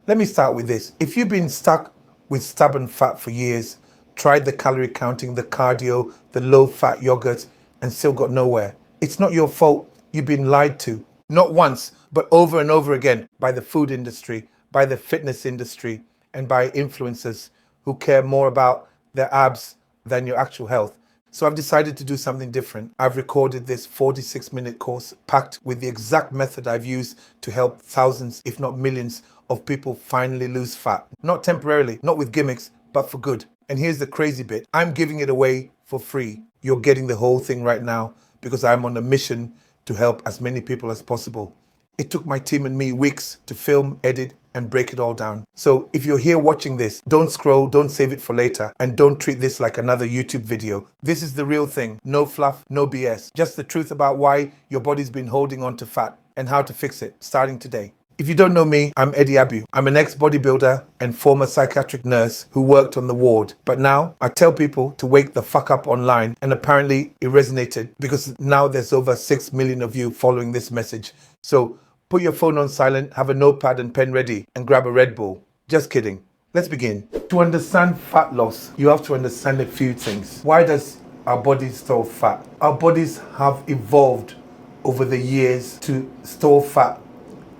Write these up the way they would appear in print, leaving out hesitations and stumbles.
Let me start with this. If you've been stuck with stubborn fat for years, tried the calorie counting, the cardio, the low fat yogurt, and still got nowhere, it's not your fault. You've been lied to. Not once, but over and over again by the food industry, by the fitness industry, and by influencers who care more about their abs than your actual health. So I've decided to do something different. I've recorded this 46-minute course packed with the exact method I've used to help thousands, if not millions, of people finally lose fat. Not temporarily, not with gimmicks, but for good. And here's the crazy bit. I'm giving it away for free. You're getting the whole thing right now because I'm on a mission to help as many people as possible. It took my team and me weeks to film, edit, and break it all down. So if you're here watching this, don't scroll, don't save it for later, and don't treat this like another YouTube video. This is the real thing. No fluff, no BS. Just the truth about why your body's been holding on to fat and how to fix it, starting today. If you don't know me, I'm Abbew. I'm an ex-bodybuilder and former psychiatric nurse who worked on the ward. But now I tell people to wake the fuck up online, and apparently it resonated because now there's over 6 million of you following this message. So put your phone on silent, have a notepad and pen ready, and grab a Red Bull. Just kidding. Let's begin. To understand fat loss, you have to understand a few things. Why does our bodies store fat? Our bodies have evolved over the years to store fat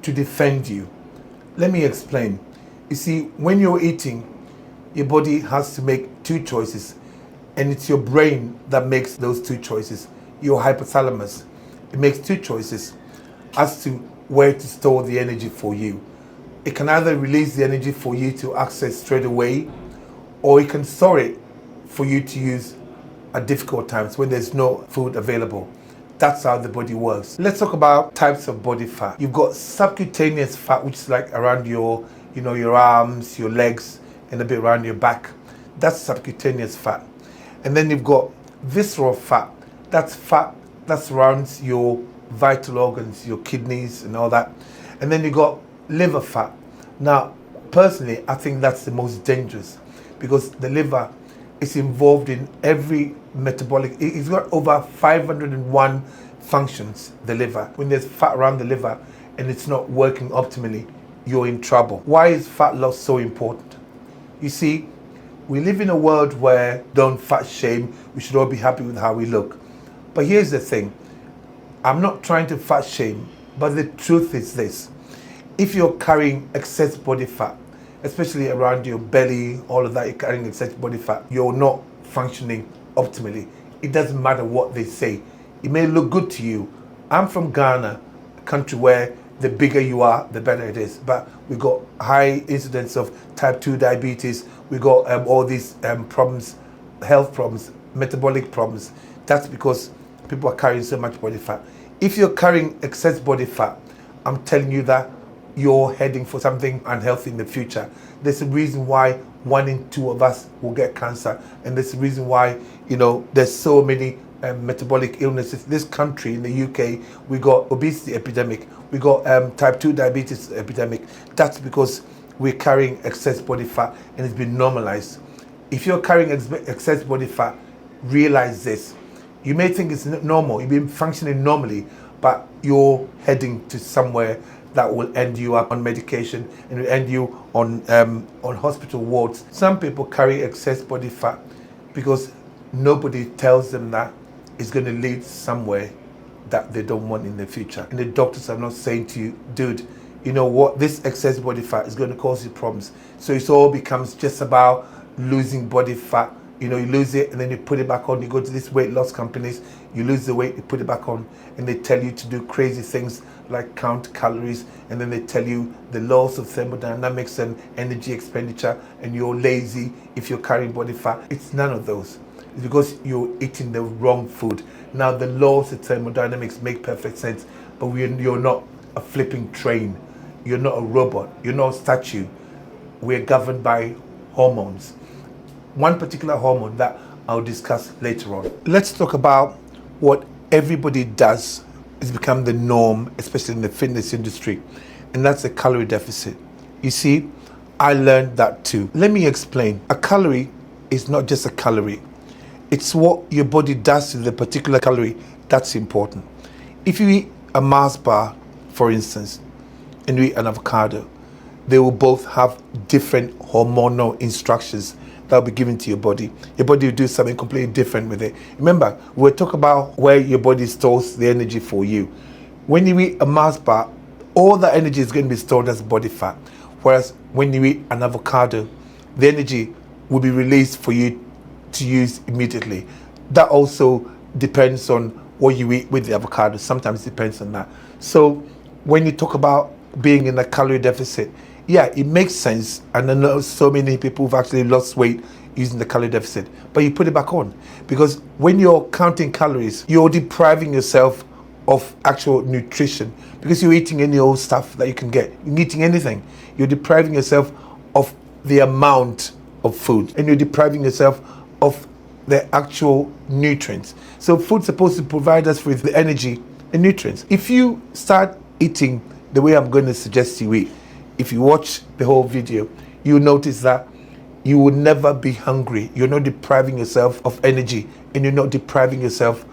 to defend you. Let me explain. You see, when you're eating, your body has to make two choices, and it's your brain that makes those two choices. Your hypothalamus, it makes two choices as to where to store the energy for you. It can either release the energy for you to access straight away, or it can store it for you to use at difficult times when there's no food available. That's how the body works. Let's talk about types of body fat. You've got subcutaneous fat, which is like around your arms, your legs, and a bit around your back. That's subcutaneous fat. And then you've got visceral fat. That's fat that surrounds your vital organs, your kidneys and all that. And then you got liver fat. Now, personally, I think that's the most dangerous because the liver is involved in every metabolic. It's got over 501 functions, the liver. When there's fat around the liver and it's not working optimally, you're in trouble. Why is fat loss so important? You see, we live in a world where don't fat shame, we should all be happy with how we look. But here's the thing. I'm not trying to fat shame, but the truth is this. If you're carrying excess body fat, especially around your belly, all of that, you're carrying excess body fat, you're not functioning optimally. It doesn't matter what they say. It may look good to you. I'm from Ghana, a country where the bigger you are, the better it is. But we got high incidence of type 2 diabetes. We got all these problems, health problems, metabolic problems. That's because people are carrying so much body fat. If you're carrying excess body fat, I'm telling you that you're heading for something unhealthy in the future. There's a reason why 1 in 2 of us will get cancer, and there's a reason why there's so many metabolic illnesses. This country, in the UK, we got obesity epidemic, we got type 2 diabetes epidemic. That's because we're carrying excess body fat and it's been normalized. If you're carrying excess body fat, realize this. You may think it's normal, you've been functioning normally, but you're heading to somewhere that will end you up on medication and will end you on hospital wards. Some people carry excess body fat because nobody tells them that it's going to lead somewhere that they don't want in the future. And the doctors are not saying to you, dude, you know what, this excess body fat is going to cause you problems. So it all becomes just about losing body fat. You lose it and then you put it back on. You go to these weight loss companies, you lose the weight, you put it back on, and they tell you to do crazy things like count calories, and then they tell you the laws of thermodynamics and energy expenditure, and you're lazy if you're carrying body fat. It's none of those. It's because you're eating the wrong food. Now, the laws of thermodynamics make perfect sense, but you're not a flipping train. You're not a robot. You're not a statue. We're governed by hormones. One particular hormone that I'll discuss later on. Let's talk about what everybody does. It's become the norm, especially in the fitness industry, and that's a calorie deficit. You see, I learned that too. Let me explain. A calorie is not just a calorie. It's what your body does to the particular calorie that's important. If you eat a Mars bar, for instance, and you eat an avocado, they will both have different hormonal instructions that will be given to your body. Your body will do something completely different with it. Remember, we'll talk about where your body stores the energy for you. When you eat a Mars bar, all the energy is going to be stored as body fat. Whereas when you eat an avocado, the energy will be released for you to use immediately. That also depends on what you eat with the avocado. Sometimes it depends on that. So when you talk about being in a calorie deficit, yeah, it makes sense. And I know so many people who've actually lost weight using the calorie deficit, but you put it back on, because when you're counting calories, you're depriving yourself of actual nutrition, because you're eating any old stuff that you can get. You're eating anything. You're depriving yourself of the amount of food, and you're depriving yourself of the actual nutrients. So food's supposed to provide us with the energy and nutrients. If you start eating the way I'm going to suggest you eat, if you watch the whole video, you'll notice that you will never be hungry. You're not depriving yourself of energy, and you're not depriving yourself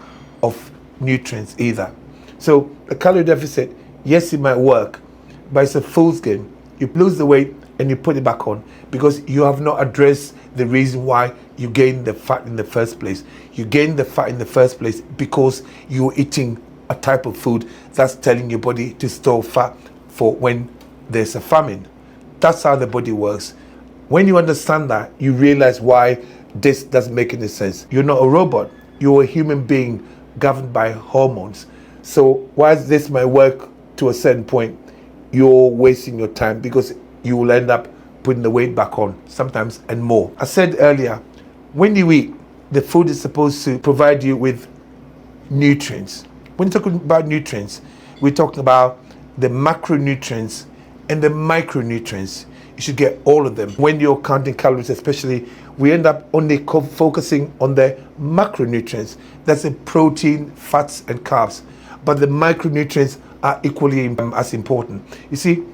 of nutrients either. So a calorie deficit, yes, it might work, but it's a fool's game. You lose the weight and you put it back on, because you have not addressed the reason why you gained the fat in the first place. You gained the fat in the first place because you're eating a type of food that's telling your body to store fat for when there's a famine. That's how the body works. When you understand that, you realize why this doesn't make any sense. You're not a robot. You're a human being governed by hormones. So whilst this might work to a certain point, you're wasting your time, because you will end up putting the weight back on, sometimes and more. I said earlier, when you eat, the food is supposed to provide you with nutrients. When you're talking about nutrients, we're talking about the macronutrients and the micronutrients. You should get all of them. When you're counting calories especially, we end up only focusing on the macronutrients. That's the protein, fats, and carbs. But the micronutrients are equally as important. You see,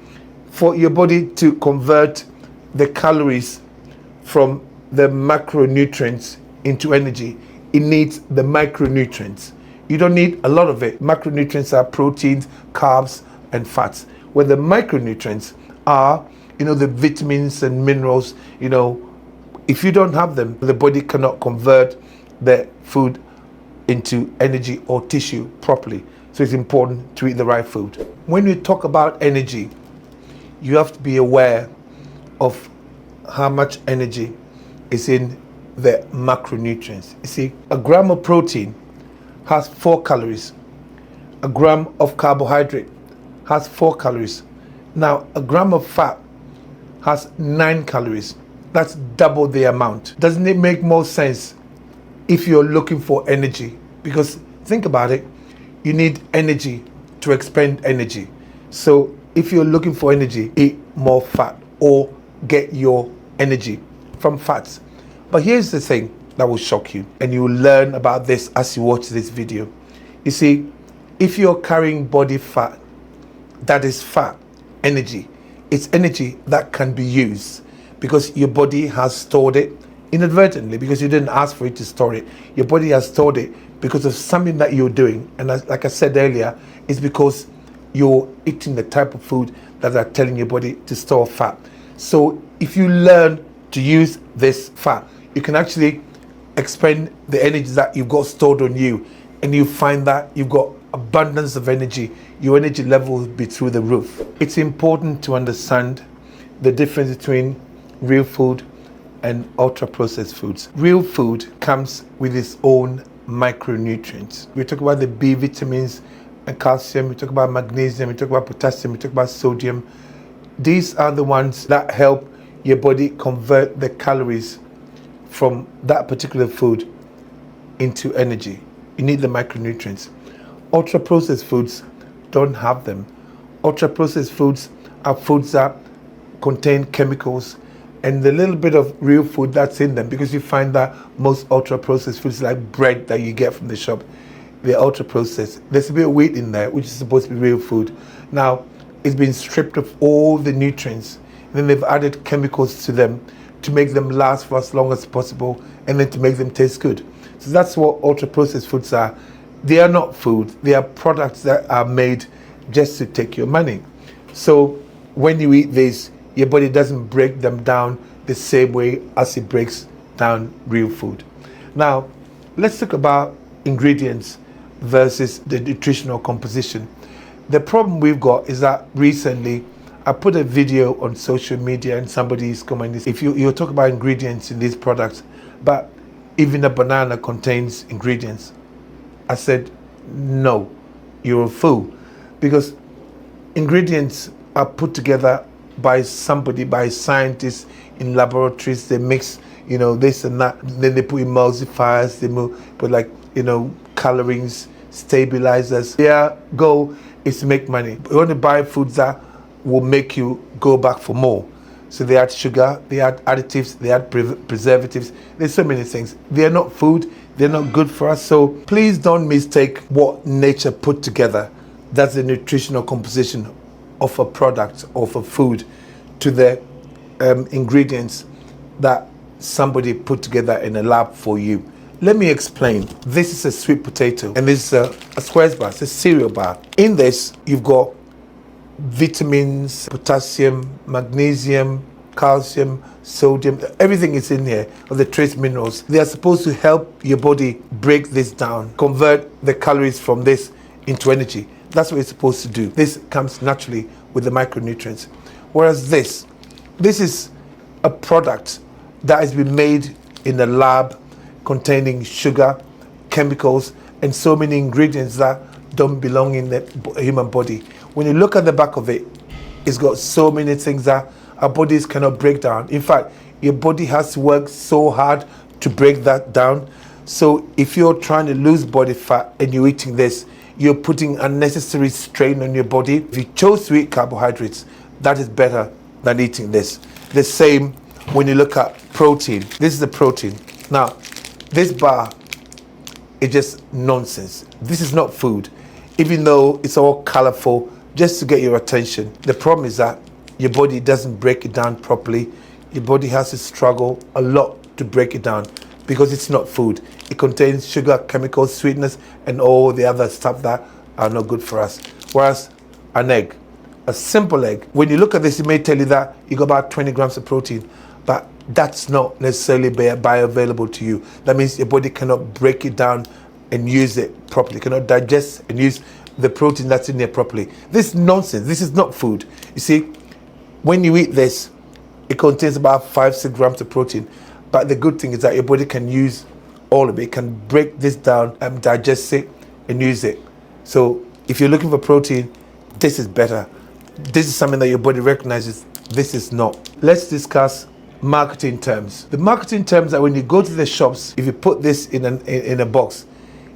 for your body to convert the calories from the macronutrients into energy, it needs the micronutrients. You don't need a lot of it. Macronutrients are proteins, carbs, and fats. Where the micronutrients are, the vitamins and minerals. If you don't have them, the body cannot convert the food into energy or tissue properly. So it's important to eat the right food. When we talk about energy, you have to be aware of how much energy is in the macronutrients. You see, a gram of protein has 4 calories. A gram of carbohydrate has 4 calories. Now, a gram of fat has 9 calories. That's double the amount. Doesn't it make more sense if you're looking for energy? Because think about it, you need energy to expend energy. So if you're looking for energy, eat more fat or get your energy from fats. But here's the thing that will shock you, and you will learn about this as you watch this video. You see, if you're carrying body fat, that is fat, energy. It's energy that can be used because your body has stored it inadvertently, because you didn't ask for it to store it. Your body has stored it because of something that you're doing. And like I said earlier, it's because you're eating the type of food that are telling your body to store fat. So if you learn to use this fat, you can actually expend the energy that you've got stored on you, and you find that you've got abundance of energy. Your energy level will be through the roof. It's important to understand the difference between real food and ultra-processed foods. Real food comes with its own micronutrients. We talk about the B vitamins and calcium, we talk about magnesium, we talk about potassium, we talk about sodium. These are the ones that help your body convert the calories from that particular food into energy. You need the micronutrients. Ultra-processed foods don't have them. Ultra-processed foods are foods that contain chemicals and the little bit of real food that's in them, because you find that most ultra-processed foods, like bread that you get from the shop, they're ultra-processed. There's a bit of wheat in there, which is supposed to be real food. Now, it's been stripped of all the nutrients, and then they've added chemicals to them to make them last for as long as possible, and then to make them taste good. So that's what ultra-processed foods are. They are not food. They are products that are made just to take your money. So when you eat this, your body doesn't break them down the same way as it breaks down real food. Now, let's talk about ingredients versus the nutritional composition. The problem we've got is that recently I put a video on social media and somebody's commenting, if you talk about ingredients in these products, but even a banana contains ingredients. I said, no, you're a fool. Because ingredients are put together by somebody, by scientists in laboratories. They mix, this and that. Then they put emulsifiers, they put colorings, stabilizers. Their goal is to make money. You want to buy foods that will make you go back for more. So they add sugar, they add additives, they add preservatives. There's so many things. They're not food, they're not good for us. So please don't mistake what nature put together. That's the nutritional composition of a product, of a food, to the ingredients that somebody put together in a lab for you. Let me explain. This is a sweet potato, and this is a Squares bar, it's a cereal bar. In this, you've got vitamins, potassium, magnesium, calcium, sodium, everything is in here, of the trace minerals. They are supposed to help your body break this down, convert the calories from this into energy. That's what it's supposed to do. This comes naturally with the micronutrients. Whereas this is a product that has been made in a lab containing sugar, chemicals, and so many ingredients that don't belong in the human body. When you look at the back of it, it's got so many things that our bodies cannot break down. In fact, your body has to work so hard to break that down. So if you're trying to lose body fat and you're eating this, you're putting unnecessary strain on your body. If you chose to eat carbohydrates, that is better than eating this. The same when you look at protein. This is the protein. Now, this bar is just nonsense. This is not food, even though it's all colorful, just to get your attention. The problem is that your body doesn't break it down properly. Your body has to struggle a lot to break it down because it's not food. It contains sugar, chemicals, sweetness, and all the other stuff that are not good for us. Whereas an egg, a simple egg, when you look at this, it may tell you that you got about 20 grams of protein, but that's not necessarily bioavailable to you. That means your body cannot break it down and use it properly, cannot digest and use the protein that's in there properly. This is nonsense. This is not food. You see, when you eat this, it contains about 5-6 grams of protein. But the good thing is that your body can use all of it. It can break this down and digest it and use it. So if you're looking for protein, this is better. This is something that your body recognizes. This is not. Let's discuss marketing terms. The marketing terms are when you go to the shops, if you put this in a box,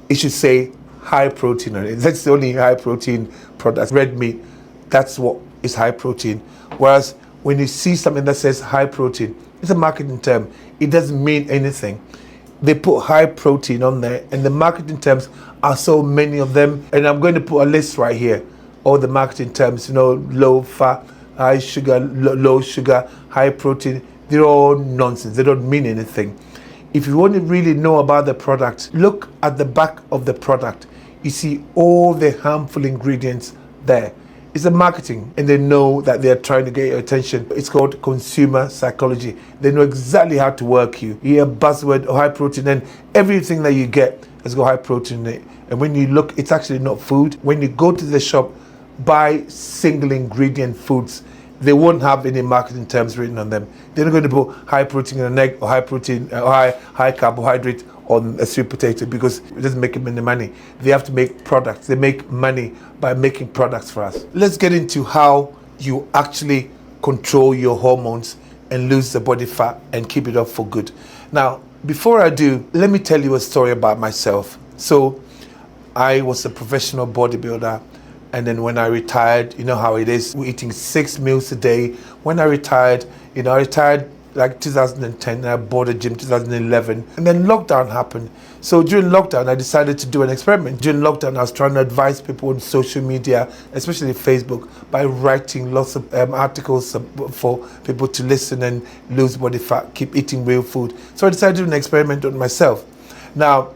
it should say high protein on it. That's the only high protein product. Red meat, that's what is high protein. Whereas when you see something that says high protein, it's a marketing term. It doesn't mean anything. They put high protein on there, and the marketing terms are so many of them. And I'm going to put a list right here. All the marketing terms, low fat, high sugar, low sugar, high protein. They're all nonsense. They don't mean anything. If you want to really know about the product, look at the back of the product. You see all the harmful ingredients there. It's a marketing, and they know that they're trying to get your attention. It's called consumer psychology. They know exactly how to work you. You hear a buzzword, high protein, and everything that you get has got high protein in it. And when you look, it's actually not food. When you go to the shop, buy single ingredient foods. They won't have any marketing terms written on them. They're not going to put high protein in an egg or high protein or high carbohydrate on a sweet potato because it doesn't make them any money. They have to make products. They make money by making products for us. Let's get into how you actually control your hormones and lose the body fat and keep it off for good. Now, before I do, let me tell you a story about myself. So I was a professional bodybuilder. And then when I retired, you know how it is, we're eating 6 meals a day. When I retired, I retired like 2010, and I bought a gym 2011. And then lockdown happened. So during lockdown, I decided to do an experiment. During lockdown, I was trying to advise people on social media, especially Facebook, by writing lots of articles for people to listen and lose body fat, keep eating real food. So I decided to do an experiment on myself. Now,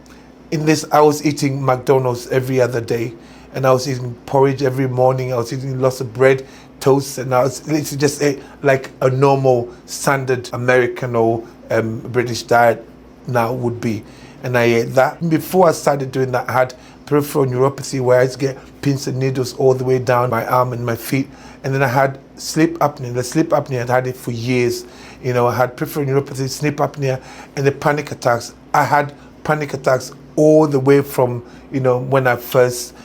in this, I was eating McDonald's every other day. And I was eating porridge every morning. I was eating lots of bread, toast, and I was literally just ate like a normal standard American or British diet now would be. And I ate that. Before I started doing that, I had peripheral neuropathy where I used to get pins and needles all the way down my arm and my feet. And then I had sleep apnea. The sleep apnea, I'd had it for years. You know, I had peripheral neuropathy, sleep apnea, and the panic attacks. I had panic attacks all the way from, you know, when I first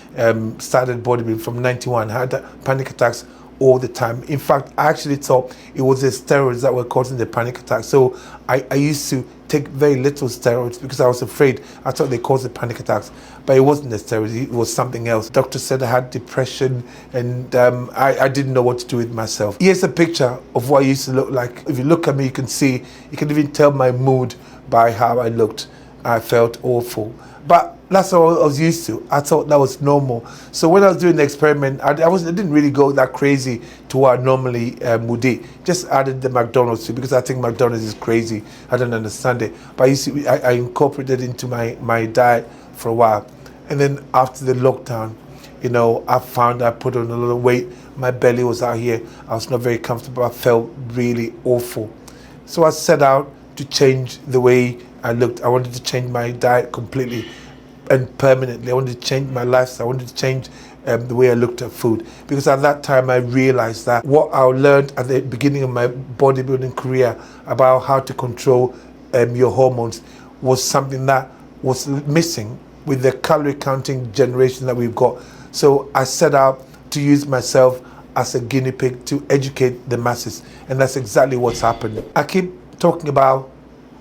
started bodybuilding from 91. I had panic attacks all the time. In fact, I actually thought it was the steroids that were causing the panic attack. So I used to take very little steroids because I was afraid. I thought they caused the panic attacks, but it wasn't the steroids, it was something else. Doctor said I had depression, and I didn't know what to do with myself. Here's a picture of what I used to look like. If you look at me, you can see, you can even tell my mood by how I looked. I felt awful. But that's all I was used to. I thought that was normal. So when I was doing the experiment, I didn't really go that crazy to what I normally would eat. Just added the McDonald's to, because I think McDonald's is crazy. I don't understand it. But I incorporated it into my diet for a while. And then after the lockdown, you know, I found I put on a little weight. My belly was out here. I was not very comfortable. I felt really awful. So I set out to change the way I looked. I wanted to change my diet completely and permanently. I wanted to change my lifestyle. I wanted to change the way I looked at food, because at that time I realized that what I learned at the beginning of my bodybuilding career about how to control your hormones was something that was missing with the calorie counting generation that we've got. So I set out to use myself as a guinea pig to educate the masses, and that's exactly what's happened. I keep talking about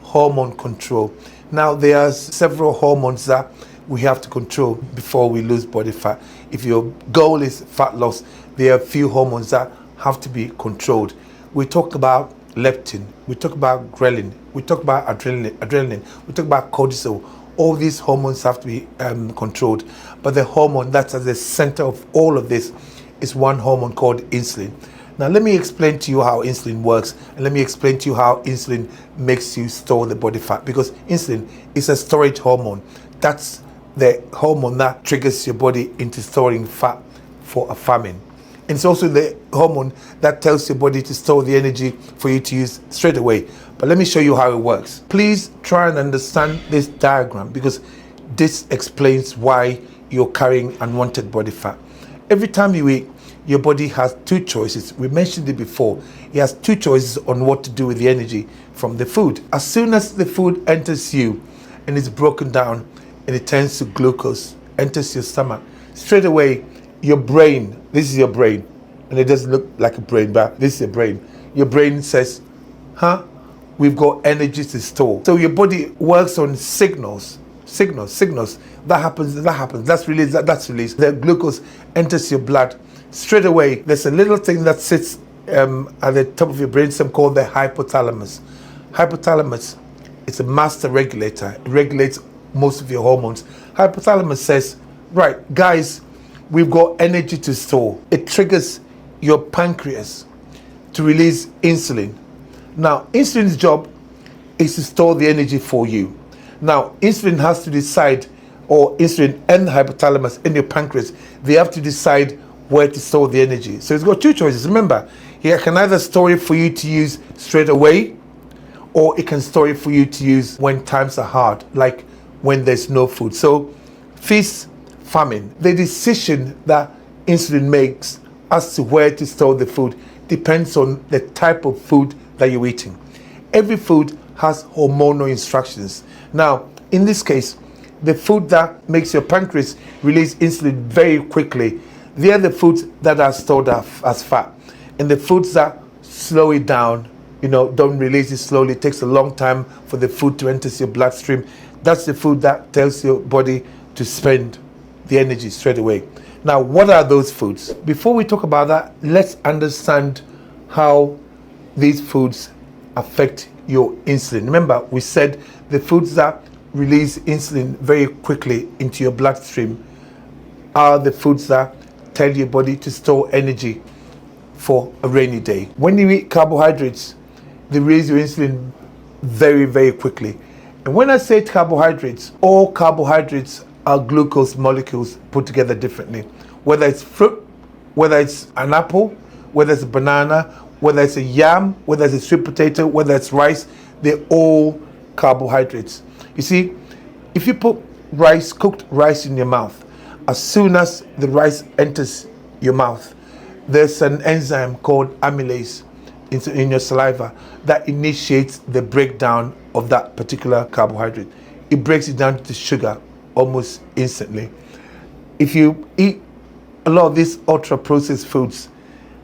hormone control. Now, there are several hormones that we have to control before we lose body fat. If your goal is fat loss, there are a few hormones that have to be controlled. We talk about leptin, we talk about ghrelin, we talk about adrenaline, we talk about cortisol. All these hormones have to be controlled. But the hormone that's at the center of all of this is one hormone called insulin. Now, let me explain to you how insulin works, and let me explain to you how insulin makes you store the body fat, because insulin is a storage hormone. That's the hormone that triggers your body into storing fat for a famine. And it's also the hormone that tells your body to store the energy for you to use straight away. But let me show you how it works. Please try and understand this diagram, because this explains why you're carrying unwanted body fat. Every time you eat, your body has two choices. We mentioned it before. It has two choices on what to do with the energy from the food. As soon as the food enters you and is broken down and it turns to glucose, enters your stomach, straight away your brain, this is your brain, and it doesn't look like a brain, but this is your brain. Your brain says, we've got energy to store. So your body works on signals. That happens, that's released, that's released. The glucose enters your blood. Straight away, there's a little thing that sits at the top of your brainstem called the hypothalamus. Hypothalamus is a master regulator. It regulates most of your hormones. Hypothalamus says, right, guys, we've got energy to store. It triggers your pancreas to release insulin. Now, insulin's job is to store the energy for you. Now, insulin has to decide, or insulin and the hypothalamus and your pancreas, they have to decide where to store the energy. So it's got two choices. Remember, it can either store it for you to use straight away, or it can store it for you to use when times are hard, like when there's no food. So feast, famine. The decision that insulin makes as to where to store the food depends on the type of food that you're eating. Every food has hormonal instructions. Now, in this case, the food that makes your pancreas release insulin very quickly, they are the foods that are stored as fat. And the foods that slow it down, don't release it slowly, it takes a long time for the food to enter your bloodstream, that's the food that tells your body to spend the energy straight away. Now, what are those foods? Before we talk about that, let's understand how these foods affect your insulin. Remember, we said the foods that release insulin very quickly into your bloodstream are the foods that tell your body to store energy for a rainy day. When you eat carbohydrates, they release your insulin very, very quickly. And when I say carbohydrates, all carbohydrates are glucose molecules put together differently. Whether it's fruit, whether it's an apple, whether it's a banana, whether it's a yam, whether it's a sweet potato, whether it's rice, they're all carbohydrates. You see, if you put rice, cooked rice in your mouth, as soon as the rice enters your mouth, there's an enzyme called amylase in your saliva that initiates the breakdown of that particular carbohydrate. It breaks it down to sugar almost instantly. If you eat a lot of these ultra processed foods,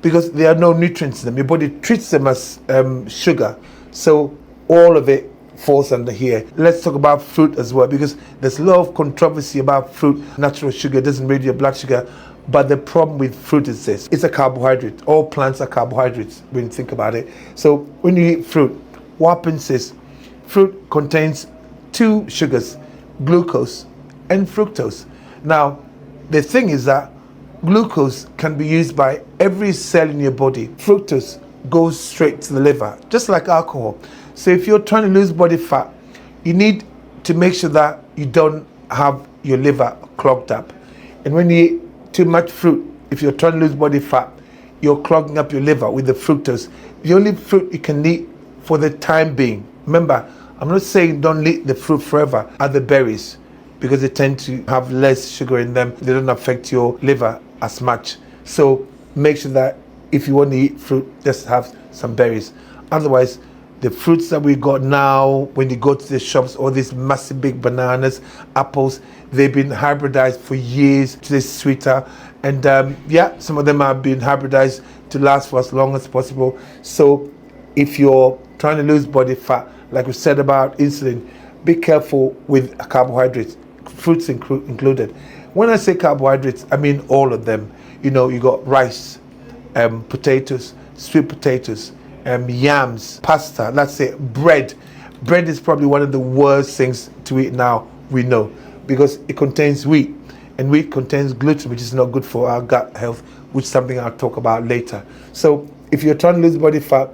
because there are no nutrients in them, your body treats them as sugar, so all of it falls under here. Let's talk about fruit as well, because there's a lot of controversy about fruit. Natural sugar doesn't raise your blood sugar, but the problem with fruit is this: it's a carbohydrate. All plants are carbohydrates when you think about it. So when you eat fruit, what happens is fruit contains two sugars, glucose and fructose. Now the thing is that glucose can be used by every cell in your body. Fructose goes straight to the liver, just like alcohol. So if you're trying to lose body fat, you need to make sure that you don't have your liver clogged up. And when you eat too much fruit, if you're trying to lose body fat, you're clogging up your liver with the fructose. The only fruit you can eat for the time being, remember, I'm not saying don't eat the fruit forever, are the berries, because they tend to have less sugar in them. They don't affect your liver as much. So make sure that if you want to eat fruit, just have some berries. Otherwise, the fruits that we got now, when you go to the shops, all these massive big bananas, apples, they've been hybridized for years to this sweeter. And yeah, some of them have been hybridized to last for as long as possible. So if you're trying to lose body fat, like we said about insulin, be careful with carbohydrates, fruits included. When I say carbohydrates, I mean all of them. You know, you got rice, potatoes, sweet potatoes, yams, pasta, let's say bread. Bread is probably one of the worst things to eat now, we know, because it contains wheat, and wheat contains gluten, which is not good for our gut health, which is something I'll talk about later. So if you're trying to lose body fat,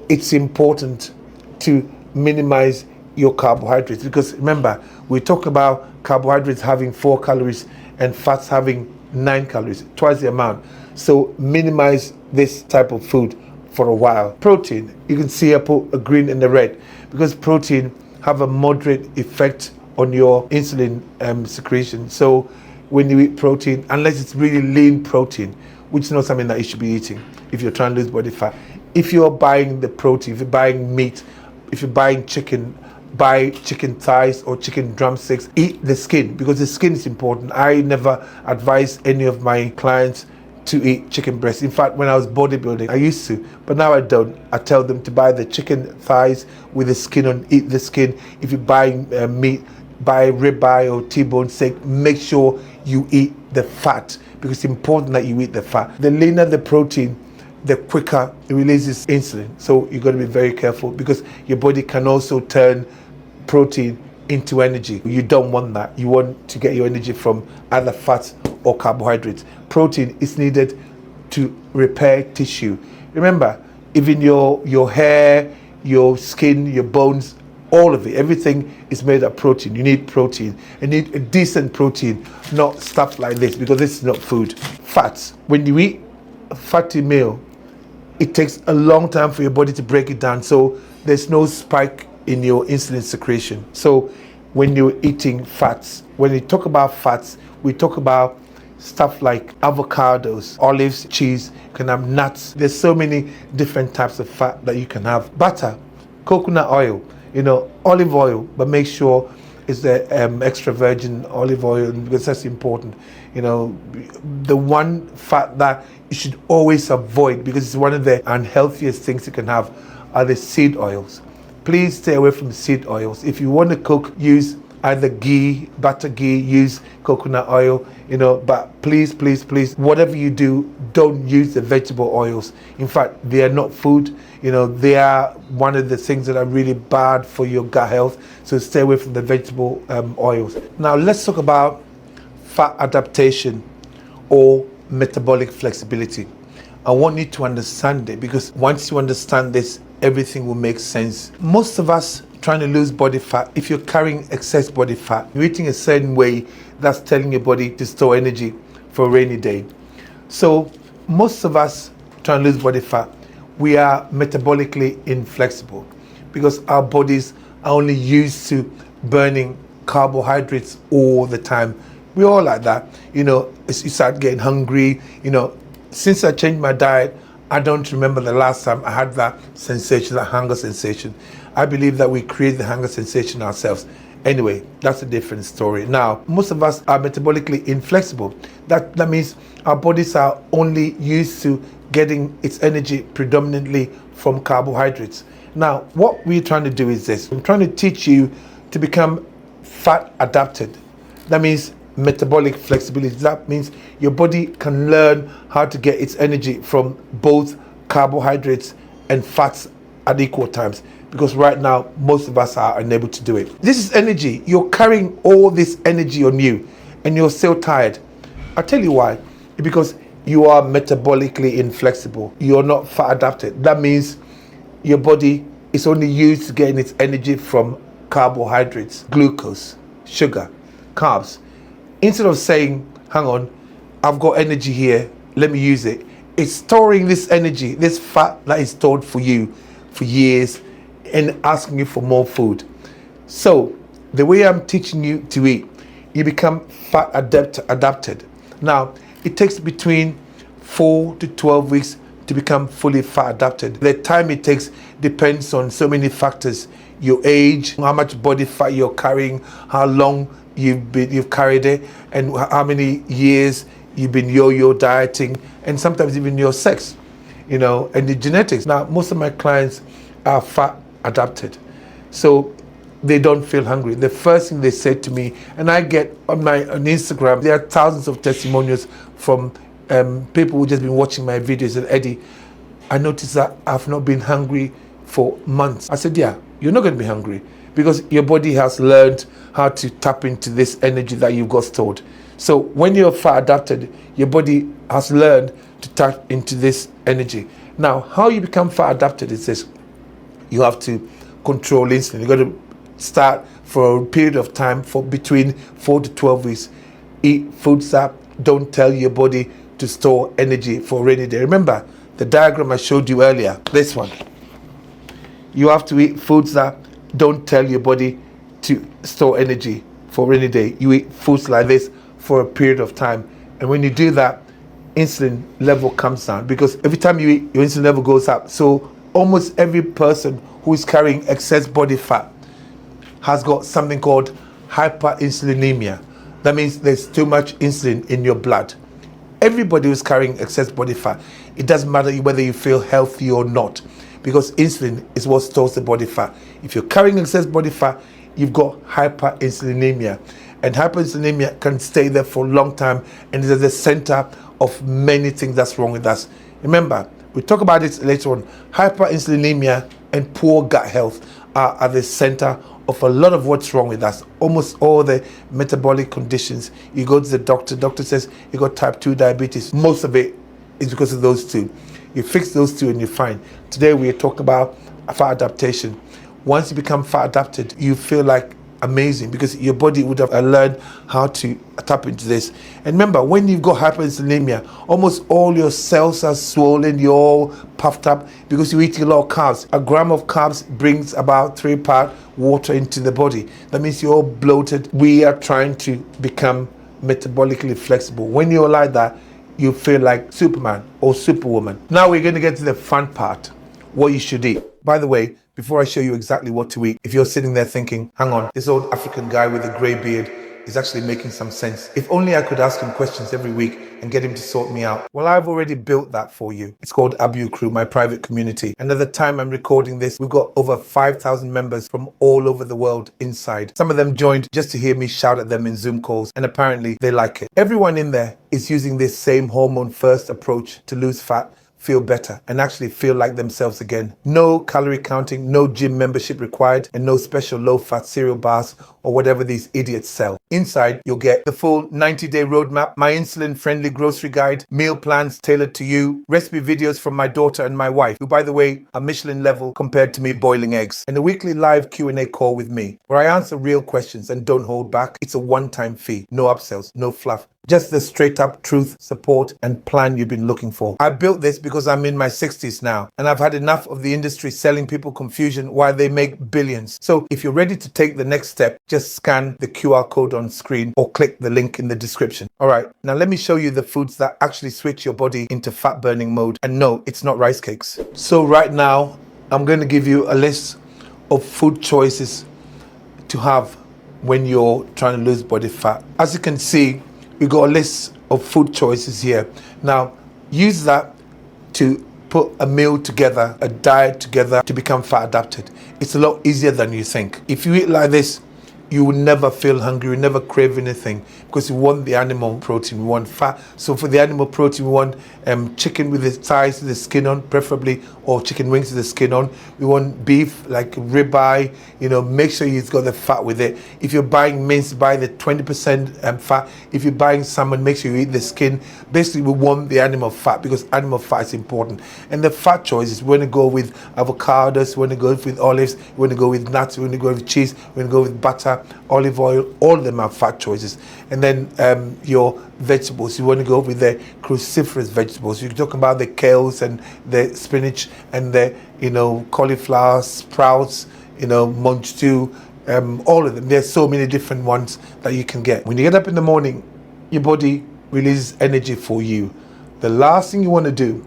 it's important to minimize your carbohydrates, because remember, we talk about carbohydrates having 4 calories and fats having 9 calories, twice the amount. So minimize this type of food for a while. Protein, you can see I put a green and a red, because protein have a moderate effect on your insulin secretion. So when you eat protein, unless it's really lean protein, which is not something that you should be eating if you're trying to lose body fat. If you're buying the protein, if you're buying meat, if you're buying chicken, buy chicken thighs or chicken drumsticks. Eat the skin, because the skin is important. I never advise any of my clients to eat chicken breast. In fact, when I was bodybuilding, I used to, but now I don't. I tell them to buy the chicken thighs with the skin on, eat the skin. If you're buying meat, buy ribeye or T-bone steak, make sure you eat the fat, because it's important that you eat the fat. The leaner the protein, the quicker it releases insulin. So you've got to be very careful, because your body can also turn protein into energy. You don't want that. You want to get your energy from either fats or carbohydrates. Protein is needed to repair tissue. Remember, even your hair, your skin, your bones, all of it, everything is made of protein. You need protein. You need a decent protein, not stuff like this, because this is not food. Fats. When you eat a fatty meal, it takes a long time for your body to break it down. So there's no spike in your insulin secretion. So when you're eating fats, when we talk about fats, we talk about stuff like avocados, olives, cheese, you can have nuts. There's so many different types of fat that you can have. Butter, coconut oil, olive oil, but make sure it's the extra virgin olive oil, because that's important. The one fat that you should always avoid, because it's one of the unhealthiest things you can have, are the seed oils. Please stay away from seed oils. If you want to cook, use either ghee, butter ghee, use coconut oil, but please, whatever you do, don't use the vegetable oils. In fact, they are not food. They are one of the things that are really bad for your gut health. So stay away from the vegetable oils. Now let's talk about fat adaptation or metabolic flexibility. I want you to understand it, because once you understand this, everything will make sense. Most of us trying to lose body fat, if you're carrying excess body fat, you're eating a certain way, that's telling your body to store energy for a rainy day. So most of us trying to lose body fat, we are metabolically inflexible because our bodies are only used to burning carbohydrates all the time. We're all like that. You start getting hungry. Since I changed my diet, I don't remember the last time I had that sensation, that hunger sensation. I believe that we create the hunger sensation ourselves. Anyway, that's a different story. Now, most of us are metabolically inflexible. That means our bodies are only used to getting its energy predominantly from carbohydrates. Now, what we're trying to do is this. I'm trying to teach you to become fat adapted. That means metabolic flexibility. That means your body can learn how to get its energy from both carbohydrates and fats at equal times, because right now most of us are unable to do it. This is energy. You're carrying all this energy on you and you're still tired. I'll tell you why. Because you are metabolically inflexible. You're not fat adapted. That means your body is only used to getting its energy from carbohydrates, glucose, sugar, carbs. Instead of saying, hang on, I've got energy here, let me use it, it's storing this energy, this fat that is stored for you for years, and asking you for more food. So the way I'm teaching you to eat, you become fat adapted. Now, it takes between 4 to 12 weeks to become fully fat adapted. The time it takes depends on so many factors: your age, how much body fat you're carrying, how long you've carried it, and how many years you've been yo-yo dieting, and sometimes even your sex, and the genetics. Now, most of my clients are fat adapted, so they don't feel hungry. The first thing they say to me, and I get on Instagram, there are thousands of testimonials from people who just been watching my videos, and Eddie, I noticed that I've not been hungry for months. I said, yeah, you're not going to be hungry because your body has learned how to tap into this energy that you've got stored. So when you're fat adapted, your body has learned to tap into this energy. Now, how you become fat adapted is this: you have to control insulin. You got to start for a period of time for between 4 to 12 weeks. Eat foods that don't tell your body to store energy for a rainy day. Remember the diagram I showed you earlier, this one. You have to eat foods that don't tell your body to store energy for a rainy day. You eat foods like this for a period of time, and when you do that, insulin level comes down, because every time you eat, your insulin level goes up. So almost every person who is carrying excess body fat has got something called hyperinsulinemia. That means there's too much insulin in your blood. Everybody who's carrying excess body fat, it doesn't matter whether you feel healthy or not, because insulin is what stores the body fat. If you're carrying excess body fat, you've got hyperinsulinemia, and hyperinsulinemia can stay there for a long time, and is at the center of many things that's wrong with us. Remember, we talk about it later on. Hyperinsulinemia and poor gut health are at the center of a lot of what's wrong with us. Almost all the metabolic conditions. You go to the doctor says you got type 2 diabetes. Most of it is because of those two. You fix those two and you're fine. Today we are talking about fat adaptation. Once you become fat adapted, you feel like amazing, because your body would have learned how to tap into this. And remember, when you've got hyperinsulinemia, almost all your cells are swollen, you're all puffed up because you're eating a lot of carbs. A gram of carbs brings about 3 parts water into the body. That means you're all bloated. We are trying to become metabolically flexible. When you're like that, you feel like Superman or Superwoman. Now we're going to get to the fun part: what you should eat. By the way, before I show you exactly what to eat, if you're sitting there thinking, hang on, this old African guy with a grey beard is actually making some sense. If only I could ask him questions every week and get him to sort me out. Well, I've already built that for you. It's called Abbew Crew, my private community. And at the time I'm recording this, we've got over 5,000 members from all over the world inside. Some of them joined just to hear me shout at them in Zoom calls, and apparently they like it. Everyone in there is using this same hormone first approach to lose fat, feel better, and actually feel like themselves again. No calorie counting, no gym membership required, and no special low-fat cereal bars or whatever these idiots sell. Inside, you'll get the full 90-day roadmap, my insulin-friendly grocery guide, meal plans tailored to you, recipe videos from my daughter and my wife, who, by the way, are Michelin level compared to me boiling eggs, and a weekly live Q&A call with me, where I answer real questions and don't hold back. It's a one-time fee, no upsells, no fluff, Just the straight up truth, support, and plan you've been looking for. I built this because I'm in my 60s now, and I've had enough of the industry selling people confusion while they make billions. So if you're ready to take the next step, just scan the QR code on screen or click the link in the description. All right, now let me show you the foods that actually switch your body into fat burning mode. And no, it's not rice cakes. So right now, I'm going to give you a list of food choices to have when you're trying to lose body fat. As you can see, we got a list of food choices here. Now, use that to put a meal together, a diet together to become fat adapted. It's a lot easier than you think. If you eat like this, you will never feel hungry, you never crave anything, because we want the animal protein, we want fat. So for the animal protein, we want chicken with the thighs, the skin on, preferably, or chicken wings with the skin on. We want beef, like ribeye, make sure you've got the fat with it. If you're buying mince, buy the 20% fat. If you're buying salmon, make sure you eat the skin. Basically, we want the animal fat because animal fat is important. And the fat choices, we want to go with avocados, we want to go with olives, we want to go with nuts, we want to go with cheese, we want to go with butter, olive oil. All of them are fat choices. And then your vegetables, you want to go with the cruciferous vegetables. You're talking about the kales and the spinach and the cauliflower, sprouts, munch stew, all of them. There's so many different ones that you can get. When you get up in the morning, your body releases energy for you. The last thing you want to do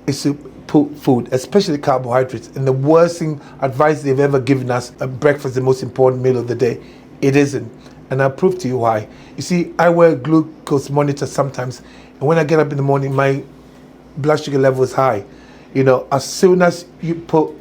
is to put food, especially carbohydrates, and the worst thing advice they've ever given us, breakfast is the most important meal of the day. It isn't. And I'll prove to you why. You see, I wear a glucose monitor sometimes, and when I get up in the morning, my blood sugar level is high. As soon as you put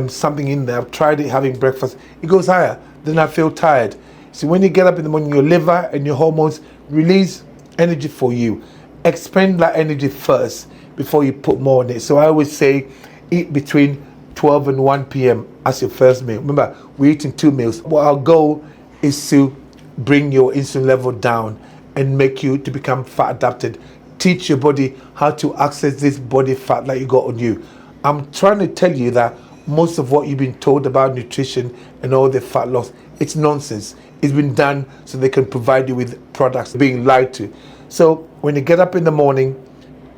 something in there, I've tried it having breakfast, it goes higher. Then I feel tired. So when you get up in the morning, your liver and your hormones release energy for you. Expend that energy first before you put more in it. So I always say, eat between 12 and 1 p.m. as your first meal. Remember, we're eating 2 meals. What our goal is to bring your insulin level down and make you to become fat adapted. Teach your body how to access this body fat that you got on you. I'm trying to tell you that most of what you've been told about nutrition and all the fat loss, it's nonsense. It's been done so they can provide you with products being lied to. So when you get up in the morning,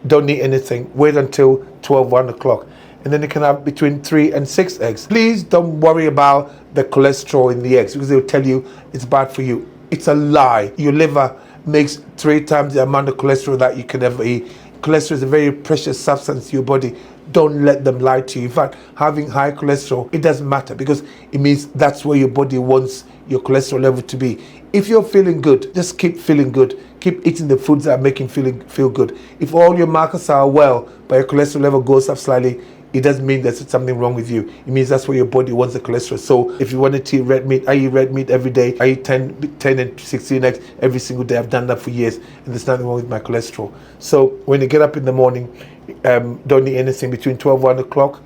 don't eat anything. Wait until 12, 1 o'clock. And then you can have between 3 and 6 eggs. Please don't worry about the cholesterol in the eggs because they'll tell you it's bad for you. It's a lie. Your liver makes 3 times the amount of cholesterol that you can ever eat. Cholesterol is a very precious substance to your body. Don't let them lie to you. In fact, having high cholesterol, it doesn't matter because it means that's where your body wants your cholesterol level to be. If you're feeling good, just keep feeling good. Keep eating the foods that are making feel good. If all your markers are well, but your cholesterol level goes up slightly, it doesn't mean there's something wrong with you. It means that's where your body wants the cholesterol. So if you want to eat red meat, I eat red meat every day. I eat 10 and 16 eggs every single day. I've done that for years, and there's nothing wrong with my cholesterol. So when you get up in the morning, don't eat anything between 12 1 o'clock.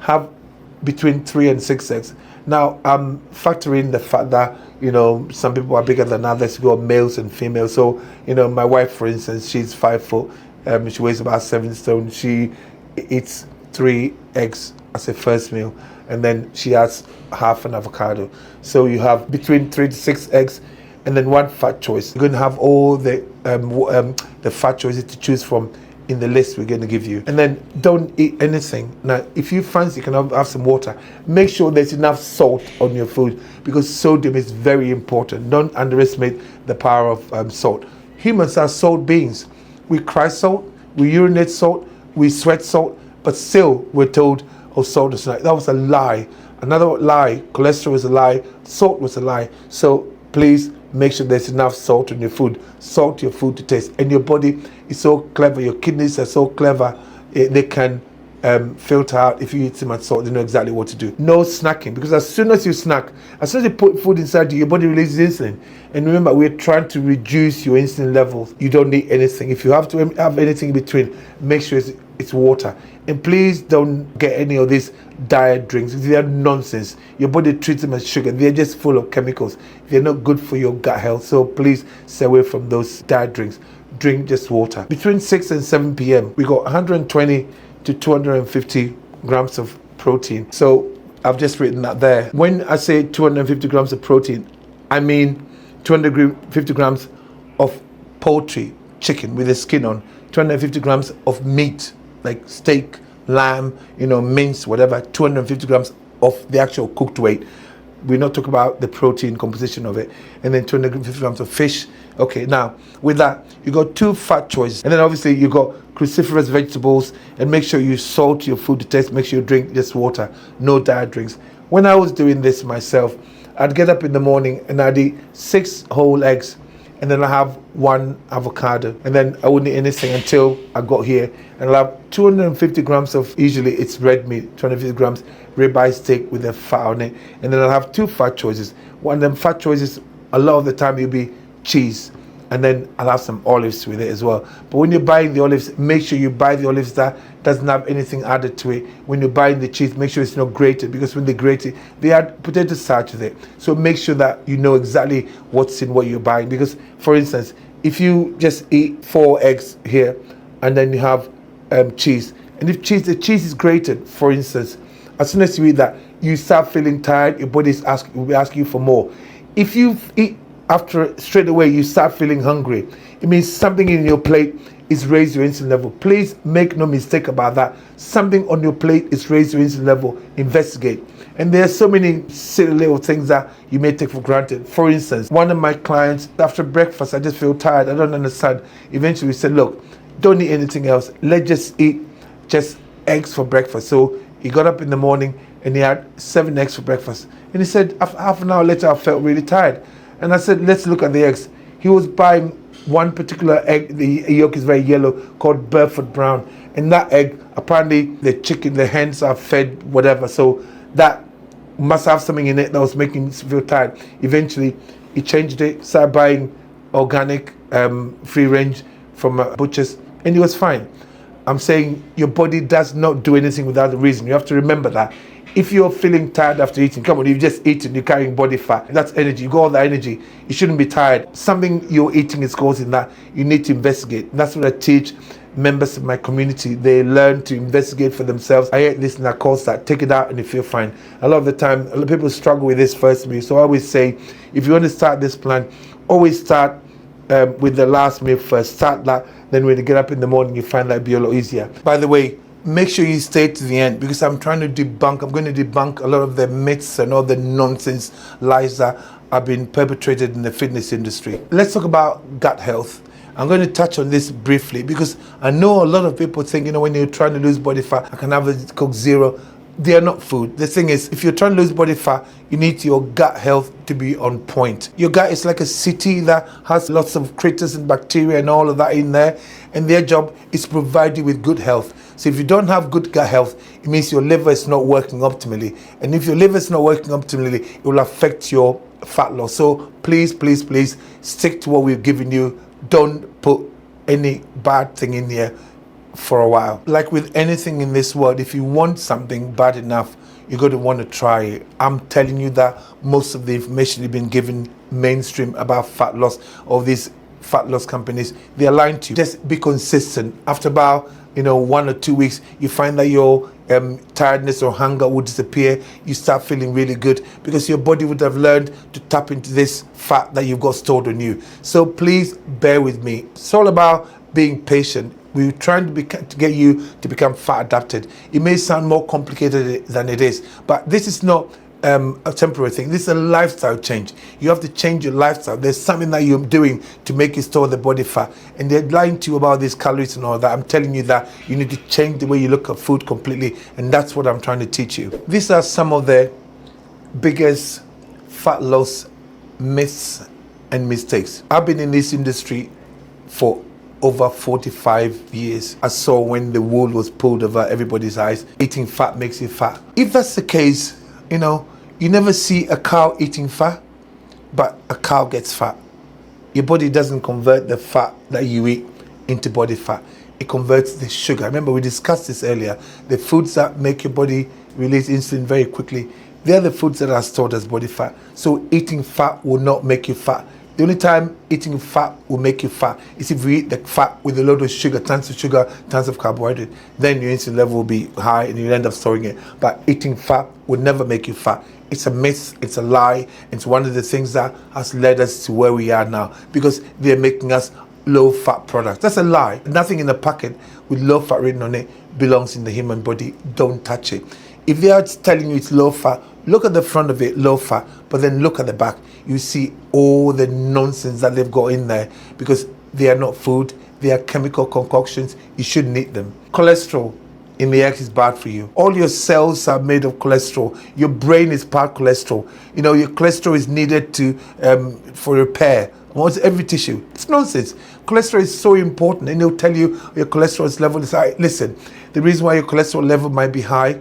Have between 3 and 6 eggs. Now, factor in the fact that, some people are bigger than others. You got males and females. So, my wife, for instance, she's 5 foot. She weighs about 7 stone. She eats 3 eggs as a first meal, and then she has half an avocado. So you have between 3 to 6 eggs, and then 1 fat choice. You're going to have all the fat choices to choose from in the list we're going to give you. And then don't eat anything. Now, if you fancy, you can have some water. Make sure there's enough salt on your food because sodium is very important. Don't underestimate the power of salt. Humans are salt beings. We cry salt, we urinate salt, we sweat salt, but still we're told, oh, salt is not. That was a lie. Another lie. Cholesterol was a lie. Salt was a lie. So please make sure there's enough salt in your food. Salt your food to taste. And your body is so clever. Your kidneys are so clever. They can filter out if you eat too much salt. They know exactly what to do. No snacking, because as soon as you snack, as soon as you put food inside you, your body releases insulin. And remember, we're trying to reduce your insulin levels. You don't need anything. If you have to have anything in between, make sure it's water. And please don't get any of these diet drinks. They're nonsense. Your body treats them as sugar. They're just full of chemicals. They're not good for your gut health. So please stay away from those diet drinks. Drink just water. Between 6 and 7 p.m., we got 120 to 250 grams of protein. So I've just written that there. When I say 250 grams of protein, I mean 250 grams of poultry, chicken with the skin on, 250 grams of meat, like steak, lamb, mince, whatever, 250 grams of the actual cooked weight. We're not talking about the protein composition of it. And then 250 grams of fish. Okay, now with that, you got 2 fat choices. And then obviously you got cruciferous vegetables, and make sure you salt your food to taste. Make sure you drink just water, no diet drinks. When I was doing this myself, I'd get up in the morning and I'd eat 6 whole eggs, and then I have 1 avocado, and then I wouldn't eat anything until I got here. And I'll have 250 grams of, usually it's red meat, 250 grams ribeye steak with the fat on it, and then I'll have 2 fat choices. One of them fat choices, a lot of the time, it'll be cheese, and then I'll have some olives with it as well. But when you're buying the olives, make sure you buy the olives that doesn't have anything added to it. When you're buying the cheese, make sure it's not grated, because when they grate it, they add potato starch with it. So make sure that you know exactly what's in what you're buying. Because, for instance, if you just eat 4 eggs here, and then you have cheese, and if the cheese is grated, for instance, as soon as you eat that, you start feeling tired, your body will be asking you for more. If you eat after straight away, you start feeling hungry, it means something in your plate is raised your insulin level. Please make no mistake about that. Something on your plate is raised your insulin level. Investigate. And there are so many silly little things that you may take for granted. For instance, one of my clients, after breakfast, I just feel tired, I don't understand. Eventually we said, look, don't eat anything else. Let's just eat just eggs for breakfast. So he got up in the morning and he had 7 eggs for breakfast. And he said, half an hour later, I felt really tired. And I said, let's look at the eggs. He was buying one particular egg, the yolk is very yellow, called Burford Brown. And that egg, apparently the hens are fed whatever. So that must have something in it that was making him feel tired. Eventually, he changed it, started buying organic, free range from butchers, and he was fine. I'm saying your body does not do anything without a reason. You have to remember that. If you're feeling tired after eating, come on, you've just eaten, you're carrying body fat. That's energy. You got all that energy. You shouldn't be tired. Something you're eating is causing that. You need to investigate. That's what I teach members of my community. They learn to investigate for themselves. I ate this and I caused that. Take it out and you feel fine. A lot of the time, a lot of people struggle with this first meal. So I always say, if you want to start this plan, always start with the last meal first. Start that. Then when you get up in the morning, you find that be a lot easier. By the way, make sure you stay to the end, because I'm going to debunk a lot of the myths and all the nonsense lies that have been perpetrated in the fitness industry. Let's talk about gut health. I'm going to touch on this briefly because I know a lot of people think, when you're trying to lose body fat, I can have a Coke Zero. They are not food. The thing is, if you're trying to lose body fat, you need your gut health to be on point. Your gut is like a city that has lots of critters and bacteria and all of that in there, and their job is to provide you with good health. So if you don't have good gut health, it means your liver is not working optimally. And if your liver is not working optimally, it will affect your fat loss. So please, please, please stick to what we've given you. Don't put any bad thing in here for a while. Like with anything in this world, if you want something bad enough, you're going to want to try it. I'm telling you that most of the information you've been given mainstream about fat loss, or these fat loss companies, they're lying to you. Just be consistent. After about 1 or 2 weeks, you find that your tiredness or hunger would disappear. You start feeling really good because your body would have learned to tap into this fat that you've got stored on you. So please bear with me. It's all about being patient. We're trying to get you to become fat adapted. It may sound more complicated than it is, but this is not a temporary thing. This is a lifestyle change. You have to change your lifestyle. There's something that you're doing to make you store the body fat, and they're lying to you about these calories and all that. I'm telling you that you need to change the way you look at food completely, and that's what I'm trying to teach you. These are some of the biggest fat loss myths and mistakes. I've been in this industry for over 45 years. I saw when the wool was pulled over everybody's eyes. Eating fat makes you fat. If that's the case, you never see a cow eating fat, but a cow gets fat. Your body doesn't convert the fat that you eat into body fat. It converts the sugar. Remember, we discussed this earlier. The foods that make your body release insulin very quickly, they're the foods that are stored as body fat. So eating fat will not make you fat. The only time eating fat will make you fat is if you eat the fat with a lot of sugar, tons of carbohydrate. Then your insulin level will be high and you'll end up storing it. But eating fat will never make you fat. It's a myth, it's a lie. It's one of the things that has led us to where we are now, because they're making us low fat products. That's a lie. Nothing in the packet with low fat written on it belongs in the human body. Don't touch it. If they are telling you it's low fat, look at the front of it, low fat, but then look at the back. You see all the nonsense that they've got in there, because they are not food. They are chemical concoctions. You shouldn't eat them. Cholesterol in the eggs is bad for you. All your cells are made of cholesterol. Your brain is part cholesterol. You know, your cholesterol is needed to for repair. Almost every tissue. It's nonsense. Cholesterol is so important, and they'll tell you your cholesterol level is high. Listen, the reason why your cholesterol level might be high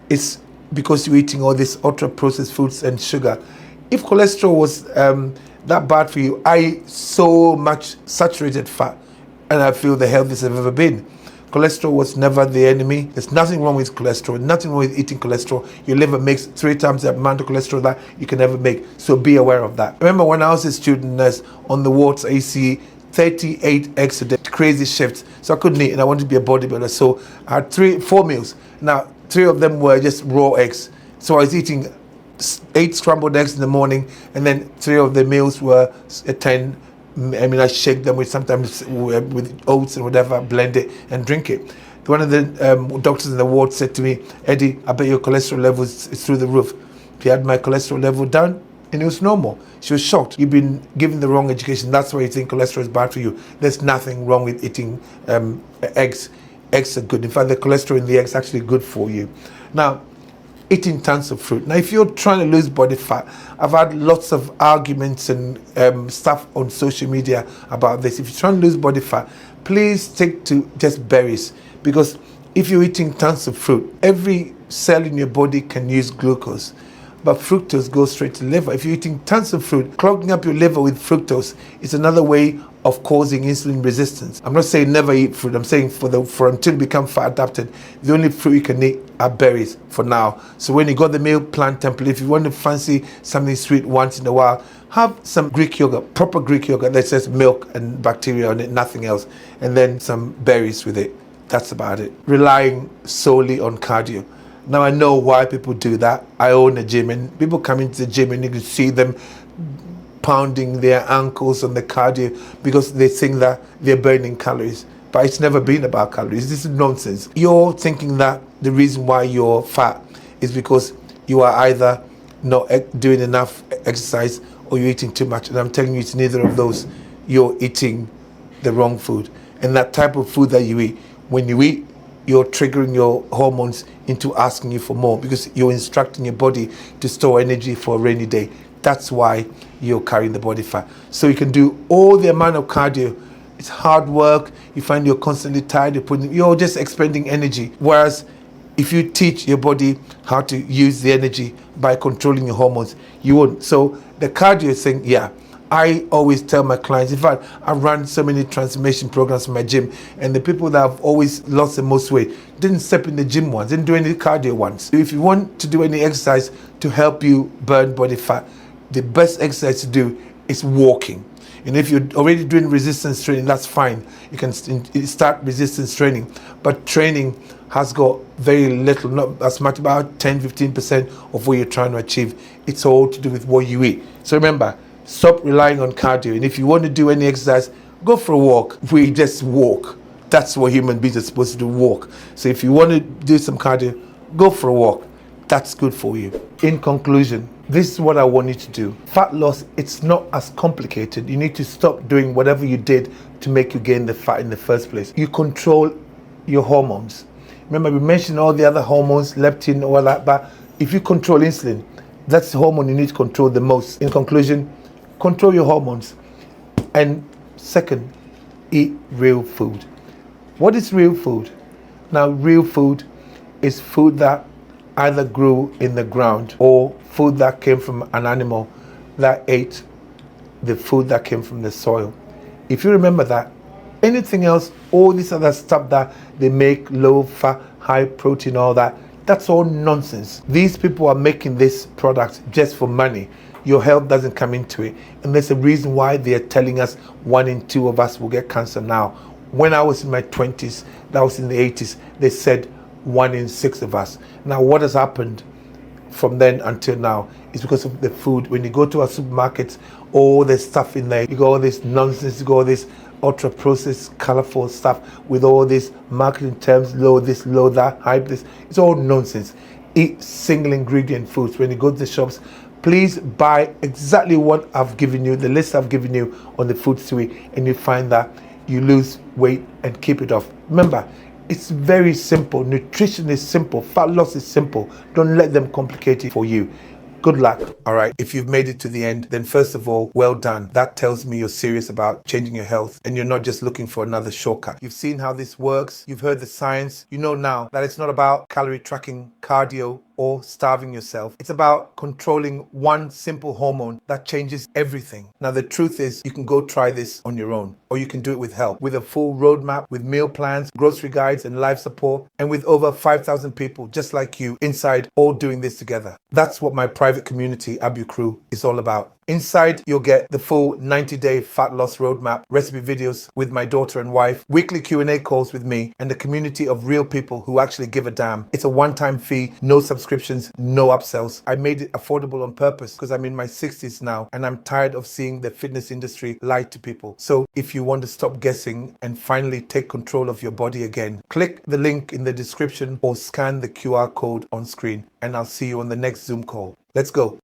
is because you're eating all these ultra-processed foods and sugar. If cholesterol was that bad for you, I eat so much saturated fat, and I feel the healthiest I've ever been. Cholesterol was never the enemy. There's nothing wrong with cholesterol, nothing wrong with eating cholesterol. Your liver makes 3 times the amount of cholesterol that you can ever make. So be aware of that. Remember when I was a student nurse on the wards, I used to eat 38 eggs a day, crazy shifts. So I couldn't eat, and I wanted to be a bodybuilder. So I had 4 meals. Now, 3 of them were just raw eggs. So I was eating 8 scrambled eggs in the morning, and then 3 of the meals were 10. I mean, I shake them with sometimes with oats and whatever, blend it and drink it. One of the doctors in the ward said to me, Eddie, I bet your cholesterol level is through the roof. He had my cholesterol level down, and it was normal. She was shocked. You've been given the wrong education. That's why you think cholesterol is bad for you. There's nothing wrong with eating eggs. Eggs are good. In fact, the cholesterol in the eggs is actually good for you. Now, eating tons of fruit. Now, if you're trying to lose body fat, I've had lots of arguments and stuff on social media about this. If you're trying to lose body fat, please stick to just berries, because if you're eating tons of fruit, every cell in your body can use glucose, but fructose goes straight to the liver. If you're eating tons of fruit, clogging up your liver with fructose is another way of causing insulin resistance. I'm not saying never eat fruit. I'm saying for until you become fat adapted, the only fruit you can eat are berries for now. So when you got the meal plan template, if you want to fancy something sweet once in a while, have some Greek yogurt, proper Greek yogurt that says milk and bacteria on it, nothing else, and then some berries with it. That's about it. Relying solely on cardio. Now, I know why people do that. I own a gym, and people come into the gym and you can see them pounding their ankles on the cardio because they think that they're burning calories. But it's never been about calories. This is nonsense. You're thinking that the reason why you're fat is because you are either not doing enough exercise or you're eating too much. And I'm telling you, it's neither of those. You're eating the wrong food. And that type of food that you eat, when you eat, you're triggering your hormones into asking you for more, because you're instructing your body to store energy for a rainy day. That's why you're carrying the body fat. So you can do all the amount of cardio. It's hard work. You find you're constantly tired. You're just expending energy. Whereas if you teach your body how to use the energy by controlling your hormones, you won't. So the cardio thing, yeah. I always tell my clients, in fact, I run so many transformation programs in my gym, and the people that have always lost the most weight didn't step in the gym once, didn't do any cardio once. If you want to do any exercise to help you burn body fat, the best exercise to do is walking. And if you're already doing resistance training, that's fine. You can start resistance training. But training has got very little, not as much, about 10-15% of what you're trying to achieve. It's all to do with what you eat. So remember, stop relying on cardio. And if you want to do any exercise, go for a walk. We just walk. That's what human beings are supposed to do, walk. So if you want to do some cardio, go for a walk. That's good for you. In conclusion, this is what I want you to do. Fat loss, it's not as complicated. You need to stop doing whatever you did to make you gain the fat in the first place. You control your hormones. Remember, we mentioned all the other hormones, leptin, all that, but if you control insulin, that's the hormone you need to control the most. In conclusion, control your hormones. And second, eat real food. What is real food? Now, real food is food that either grew in the ground or food that came from an animal that ate the food that came from the soil. If you remember that, anything else, all this other stuff that they make, low fat, high protein, all that, that's all nonsense. These people are making this product just for money. Your health doesn't come into it. And there's a reason why they're telling us 1 in 2 of us will get cancer now. When I was in my 20s, that was in the 80s, they said 1 in 6 of us. Now, what has happened from then until now is because of the food. When you go to our supermarkets, all the stuff in there, you got all this nonsense, you got all this ultra processed, colorful stuff with all these marketing terms, low this, low that, hype this. It's all nonsense. Eat single ingredient foods. When you go to the shops, please buy exactly what I've given you, the list I've given you on the food suite, and you find that you lose weight and keep it off. Remember, it's very simple. Nutrition is simple. Fat loss is simple. Don't let them complicate it for you. Good luck. All right. If you've made it to the end, then first of all, well done. That tells me you're serious about changing your health and you're not just looking for another shortcut. You've seen how this works. You've heard the science. You know now that it's not about calorie tracking, cardio, or starving yourself. It's about controlling one simple hormone that changes everything. Now, the truth is, you can go try this on your own, or you can do it with help, with a full roadmap, with meal plans, grocery guides, and life support, and with over 5,000 people just like you inside, all doing this together. That's what my private community, Abbew Crew, is all about. Inside, you'll get the full 90-day fat loss roadmap, recipe videos with my daughter and wife, weekly Q&A calls with me, and a community of real people who actually give a damn. It's a one-time fee, no subscriptions, no upsells. I made it affordable on purpose because I'm in my 60s now and I'm tired of seeing the fitness industry lie to people. So if you want to stop guessing and finally take control of your body again, click the link in the description or scan the QR code on screen, and I'll see you on the next Zoom call. Let's go.